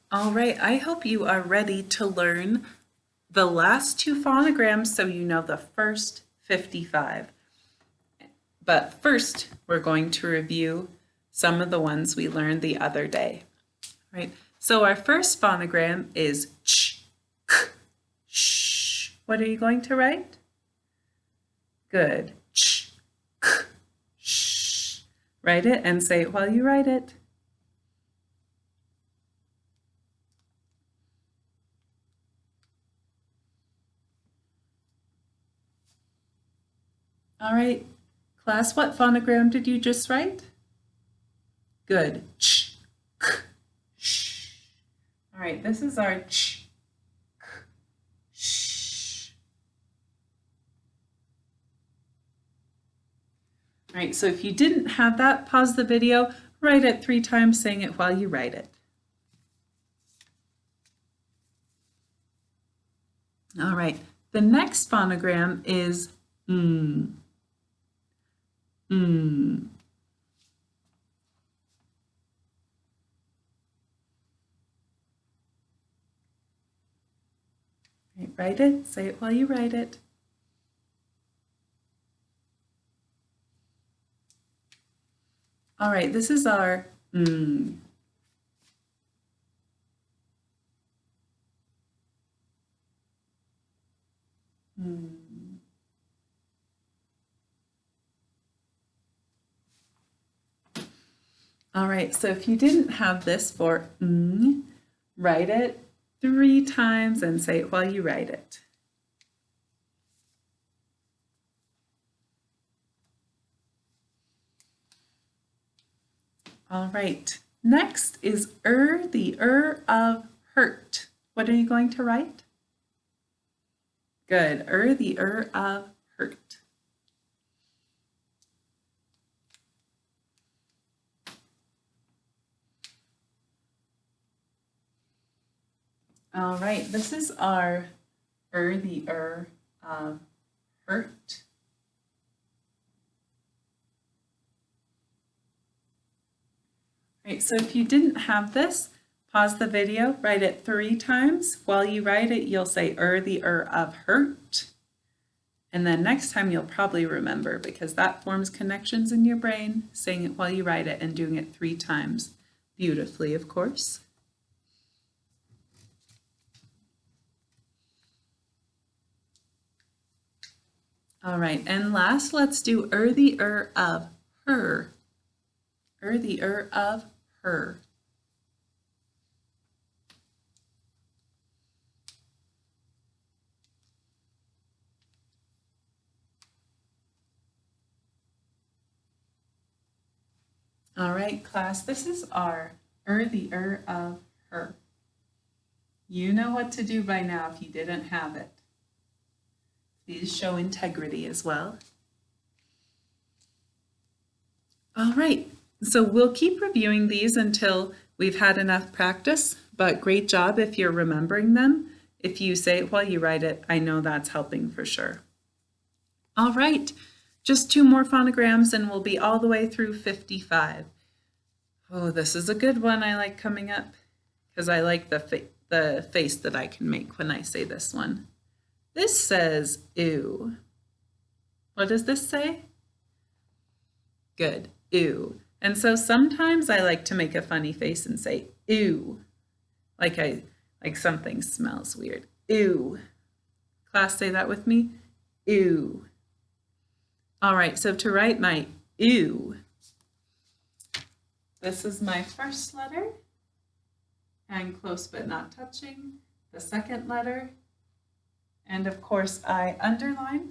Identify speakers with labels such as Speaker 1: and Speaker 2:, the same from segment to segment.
Speaker 1: All right, I hope you are ready to learn the last two phonograms so you know the first 55. But first, we're going to review some of the ones we learned the other day. Right? So our first phonogram is ch, k, sh. What are you going to write? Good. Ch, k, sh. Write it and say it while you write it. All right, class, what phonogram did you just write? Good. Ch, k, sh. All right, this is our ch, k, sh. All right, so if you didn't have that, pause the video, write it 3 times, saying it while you write it. All right, the next phonogram is mm. Mm. Right, write it, say it while you write it. All right, this is our mm. Mm. All right, so if you didn't have this for write it 3 times and say it while you write it. All right, next is the of hurt. What are you going to write? Good, the of hurt. All right, this is our the of hurt. Right, so if you didn't have this, pause the video, write it 3 times. While you write it, you'll say the of hurt. And then next time you'll probably remember because that forms connections in your brain, saying it while you write it and doing it 3 times. Beautifully, of course. All right, and last, let's do the of her. The of her. All right, class, this is our the of her. You know what to do by now if you didn't have it. Please show integrity as well. All right, so we'll keep reviewing these until we've had enough practice, but great job if you're remembering them. If you say it while you write it, I know that's helping for sure. All right, just 2 more phonograms and we'll be all the way through 55. Oh, this is a good one I like coming up because I like the face that I can make when I say this one. This says ew. What does this say? Good, ew. And so sometimes I like to make a funny face and say ew, like something smells weird. Ew. Class, say that with me. Ew. All right, so to write my ew, this is my first letter, and close but not touching, the second letter, and of course I underline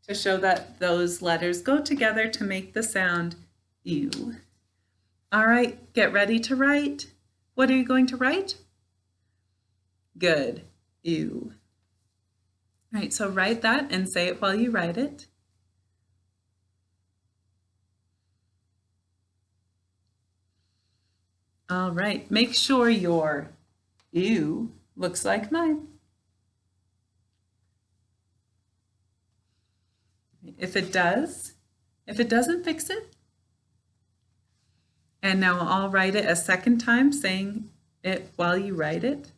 Speaker 1: to show that those letters go together to make the sound ew. All right, get ready to write. What are you going to write? Good, ew. All right, so write that and say it while you write it. All right, make sure your ew looks like mine. If it doesn't, fix it. And now I'll write it a second time saying it while you write it.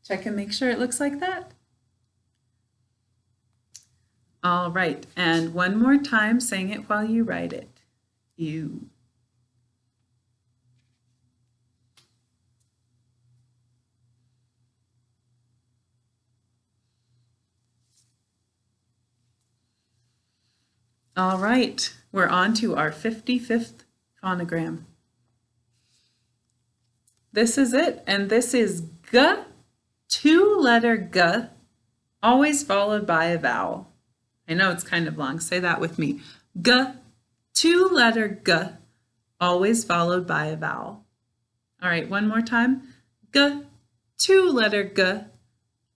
Speaker 1: Check and make sure it looks like that. All right, and one more time, saying it while you write it. You. All right, we're on to our 55th phonogram. This is it, and this is G, two-letter G, always followed by a vowel. I know it's kind of long. Say that with me. G, two-letter G, always followed by a vowel. All right, one more time. G, two-letter G,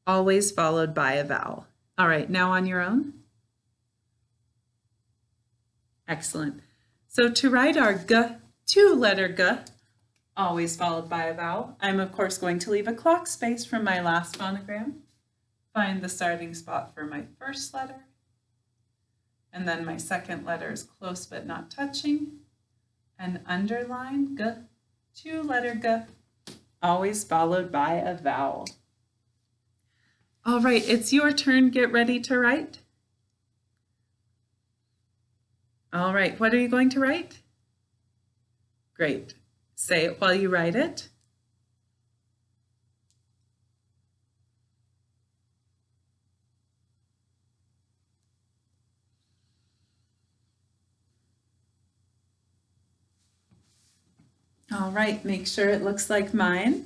Speaker 1: always followed by a vowel. All right, now on your own. Excellent. So to write our G, two-letter G, always followed by a vowel, I'm of course going to leave a clock space from my last phonogram, find the starting spot for my first letter, and then my second letter is close but not touching, and underline G, two-letter G, always followed by a vowel. All right, it's your turn. Get ready to write. All right, what are you going to write? Great. Say it while you write it. All right, make sure it looks like mine.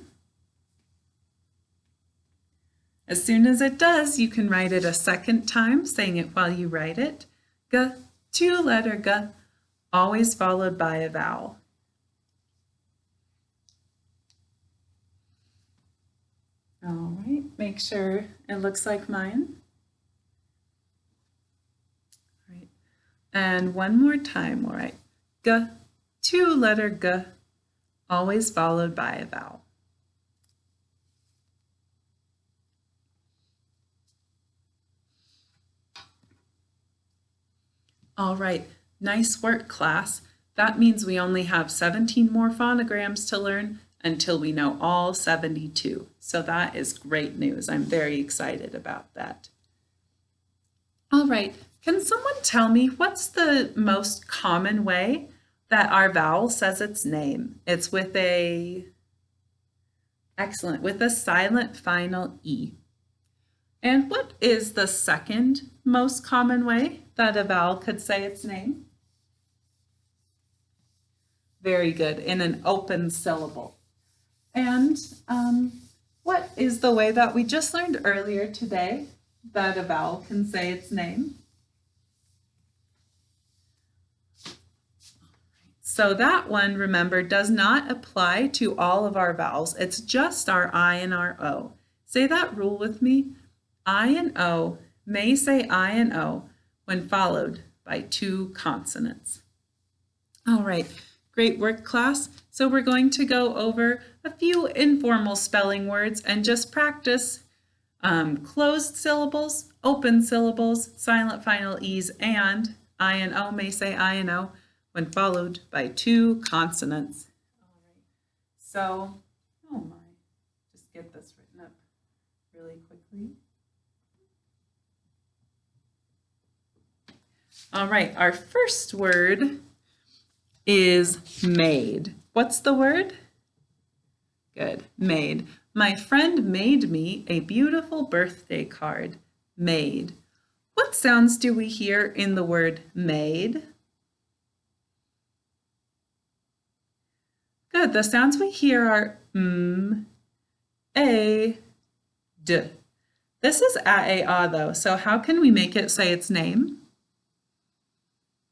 Speaker 1: As soon as it does, you can write it a second time, saying it while you write it. G, two-letter G, always followed by a vowel. All right, make sure it looks like mine. All right. And one more time, all right. G, two-letter G, always followed by a vowel. All right, nice work, class. That means we only have 17 more phonograms to learn until we know all 72. So that is great news. I'm very excited about that. All right, can someone tell me what's the most common way that our vowel says its name? It's with a, excellent, with a silent final E. And what is the second most common way that a vowel could say its name? Very good, in an open syllable. And what is the way that we just learned earlier today that a vowel can say its name? So that one, remember, does not apply to all of our vowels. It's just our I and our O. Say that rule with me. I and O may say I and O when followed by two consonants. All right, great work, class. So we're going to go over a few informal spelling words and just practice closed syllables, open syllables, silent final E's, and I and O may say I and O when followed by two consonants. All right. So, oh my, just get this written up really quickly. All right, our first word is made. What's the word? Good, made. My friend made me a beautiful birthday card. Made. What sounds do we hear in the word made? Good, the sounds we hear are a, d. This is a-a-ah though, so how can we make it say its name?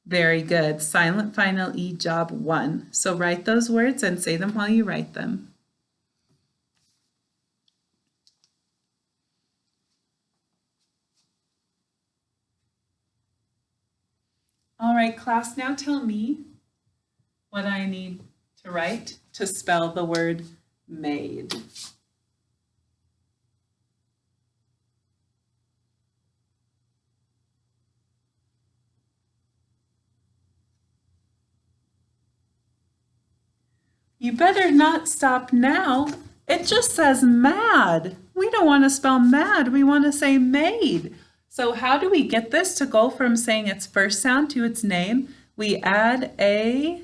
Speaker 1: Very good. Silent final E, job 1. So write those words and say them while you write them. All right, class, now tell me what I need to write to spell the word made. You better not stop now. It just says mad. We don't want to spell mad. We want to say made. So how do we get this to go from saying its first sound to its name? We add a,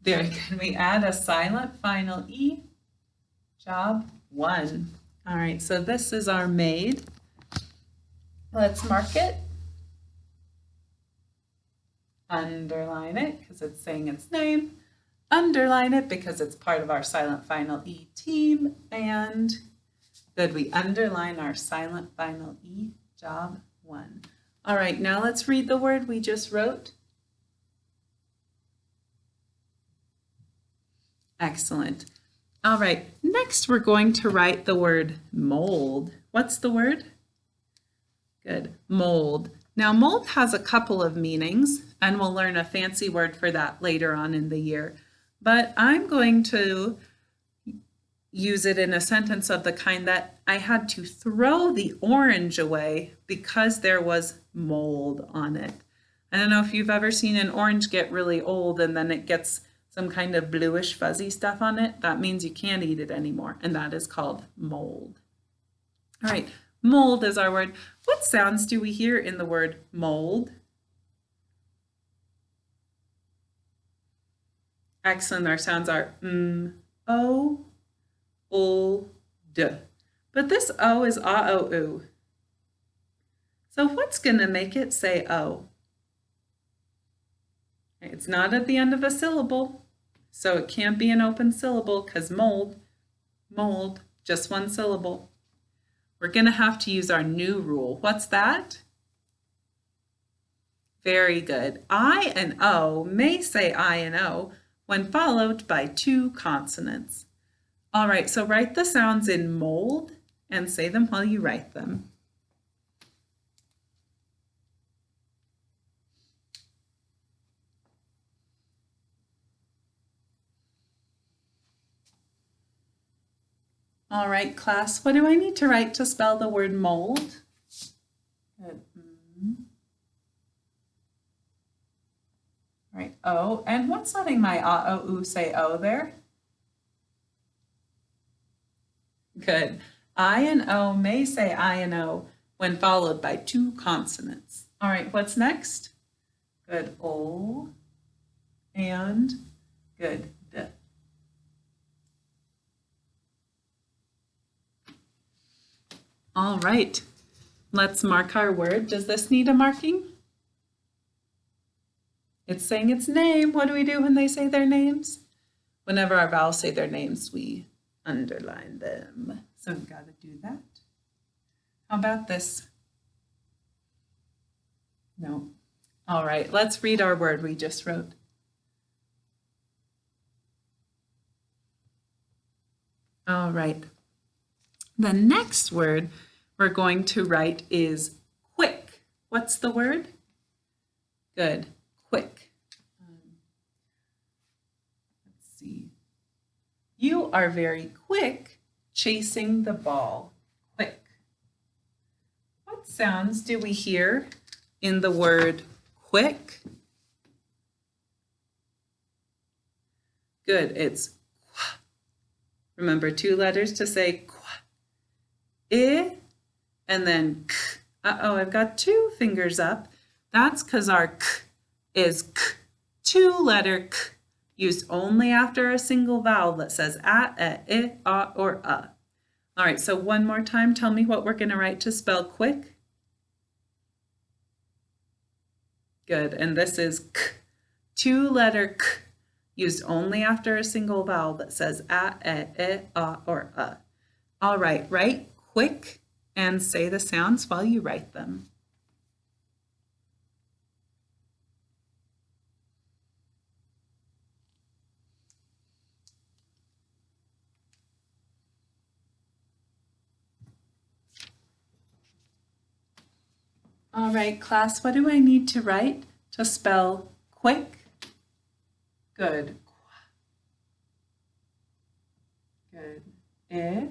Speaker 1: we add a silent final E. Job 1. All right, so this is our made. Let's mark it. Underline it because it's saying its name. Underline it because it's part of our silent final E team. And good, we underline our silent final E, job 1. All right, now let's read the word we just wrote. Excellent. All right, next we're going to write the word mold. What's the word? Good, mold. Now mold has a couple of meanings, and we'll learn a fancy word for that later on in the year. But I'm going to use it in a sentence of the kind that I had to throw the orange away because there was mold on it. I don't know if you've ever seen an orange get really old and then it gets some kind of bluish fuzzy stuff on it. That means you can't eat it anymore, and that is called mold. All right, mold is our word. What sounds do we hear in the word mold? Excellent, our sounds are O, O, D. But this O is A-O-U. So what's going to make it say O? It's not at the end of a syllable, so it can't be an open syllable because mold, just one syllable. We're going to have to use our new rule. What's that? Very good. I and O may say I and O when followed by 2 consonants. All right, so write the sounds in mold and say them while you write them. All right, class, what do I need to write to spell the word mold? Good. All right, O. And what's letting my A-O-U say O there? Good. I and O may say I and O when followed by 2 consonants. All right, what's next? Good. O and good. D. All right, let's mark our word. Does this need a marking? It's saying its name. What do we do when they say their names? Whenever our vowels say their names, we underline them. So we've got to do that. How about this? No. All right, let's read our word we just wrote. All right. The next word we're going to write is quick. What's the word? Good, quick. Let's see. You are very quick chasing the ball. Quick. What sounds do we hear in the word quick? Good, it's qua. Remember 2 letters to say qua. I and then k. Uh-oh, I've got 2 fingers up. That's because our k is k, 2-letter k, used only after a single vowel that says a, or a. All right, so one more time, tell me what we're going to write to spell quick. Good, and this is k, 2-letter k, used only after a single vowel that says a, or a. All right, write quick and say the sounds while you write them. All right, class, what do I need to write to spell quick? Good. Good. I.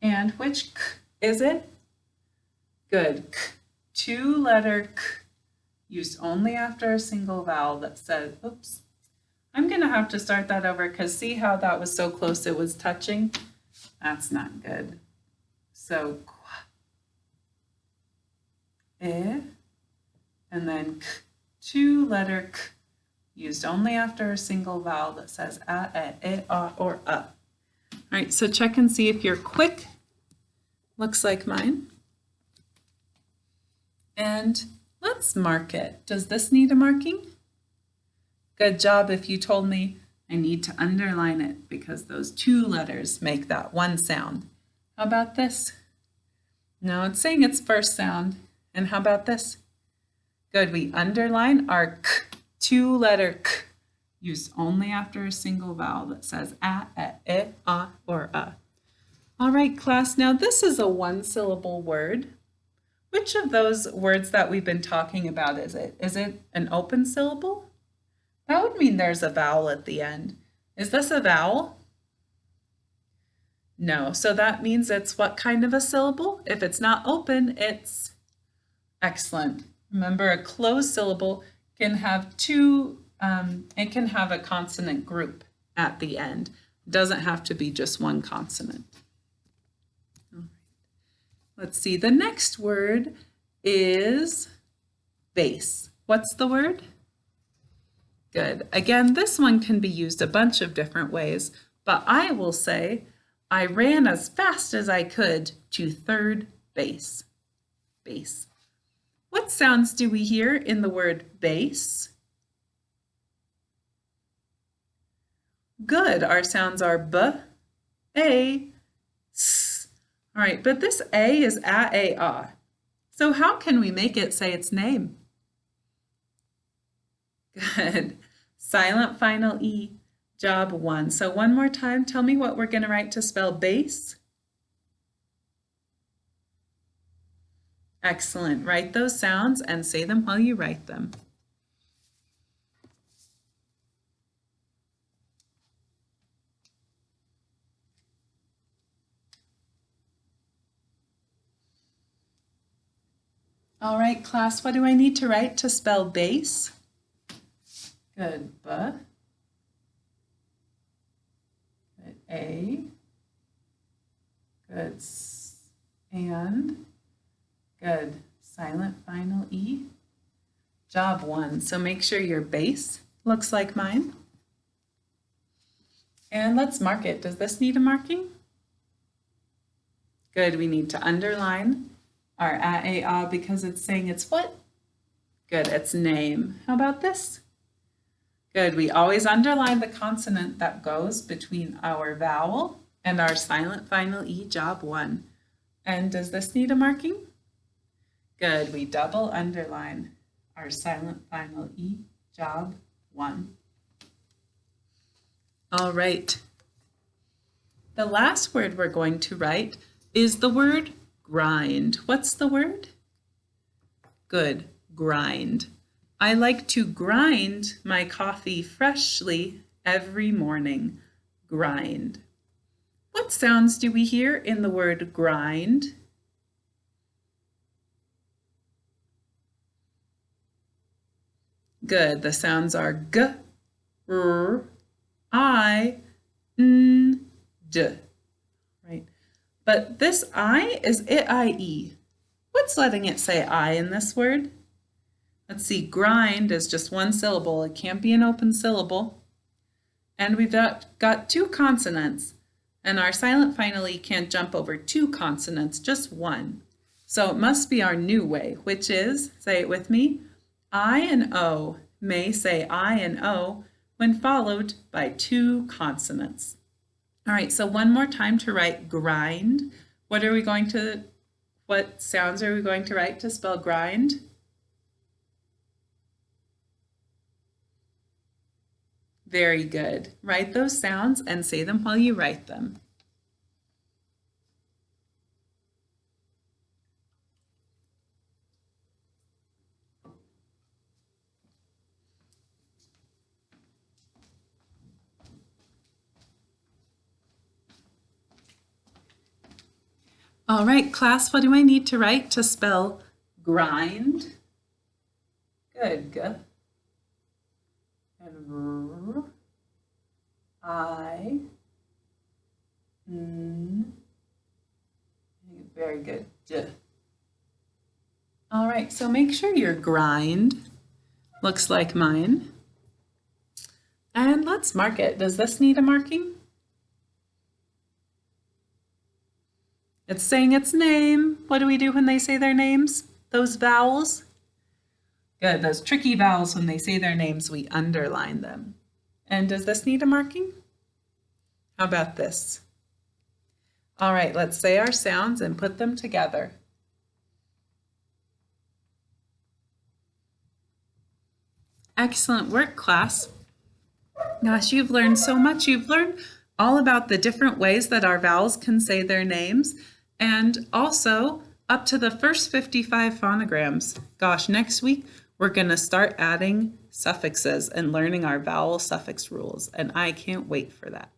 Speaker 1: And which k is it? Good. K. 2-letter k, used only after a single vowel that says, oops, I'm going to have to start that over because see how that was so close it was touching? That's not good. So, and then k, two-letter k, used only after a single vowel that says or a. All right, so check and see if you're quick. Looks like mine. And let's mark it. Does this need a marking? Good job if you told me I need to underline it because those two letters make that one sound. How about this? No, it's saying its first sound. And how about this? Good, we underline our k, two-letter k, used only after a single vowel that says or a. All right, class, now this is a one-syllable word. Which of those words that we've been talking about is it? Is it an open syllable? That would mean there's a vowel at the end. Is this a vowel? No, so that means it's what kind of a syllable? If it's not open, it's excellent. Remember, a closed syllable can have it can have a consonant group at the end. It doesn't have to be just one consonant. Let's see, the next word is base. What's the word? Good. Again, this one can be used a bunch of different ways, but I will say, I ran as fast as I could to third base. Base. What sounds do we hear in the word base? Good. Our sounds are b, a, s. All right, but this a is a. So how can we make it say its name? Good. Silent final E, job 1. So one more time, tell me what we're going to write to spell base. Excellent. Write those sounds and say them while you write them. All right, class, what do I need to write to spell base? Good. B. Good. A. Good. S. And. Good. Silent final E. Job 1. So make sure your base looks like mine. And let's mark it. Does this need a marking? Good. We need to underline our a because it's saying it's what? Good. It's name. How about this? Good. We always underline the consonant that goes between our vowel and our silent final E, job 1. And does this need a marking? Good. We double underline our silent final E, job 1. All right. The last word we're going to write is the word grind. What's the word? Good. Grind. I like to grind my coffee freshly every morning. Grind. What sounds do we hear in the word grind? Good. The sounds are g, r, I, n, d. Right. But this I is I-E. What's letting it say I in this word? Let's see, grind is just one syllable. It can't be an open syllable. And we've got two consonants. And our silent final E can't jump over two consonants, just one. So it must be our new way, which is, say it with me, I and O may say I and O when followed by two consonants. All right, so one more time to write grind. What sounds are we going to write to spell grind? Very good. Write those sounds and say them while you write them. All right, class, what do I need to write to spell grind? Good. G and r. I, N. Very good. D. All right, so make sure your grind looks like mine. And let's mark it. Does this need a marking? It's saying its name. What do we do when they say their names? Those vowels? Good, those tricky vowels, when they say their names, we underline them. And does this need a marking? How about this? All right, let's say our sounds and put them together. Excellent work, class. Gosh, you've learned so much. You've learned all about the different ways that our vowels can say their names, and also up to the first 55 phonograms. Gosh, next week we're going to start adding suffixes and learning our vowel suffix rules, and I can't wait for that.